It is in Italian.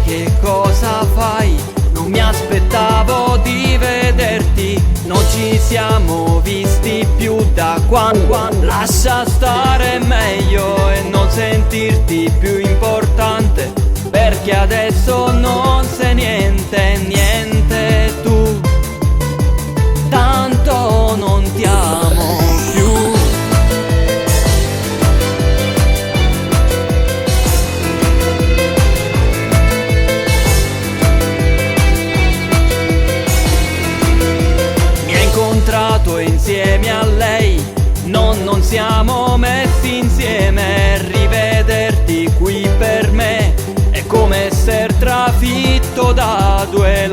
Che cosa fai? Non mi aspettavo di vederti, non ci siamo visti più da quando. Lascia stare, meglio e non sentirti più importante, perché adesso non sei niente, niente tu, tanto non ti amo più. Insieme a lei non siamo messi insieme, rivederti qui per me è come essere trafitto da due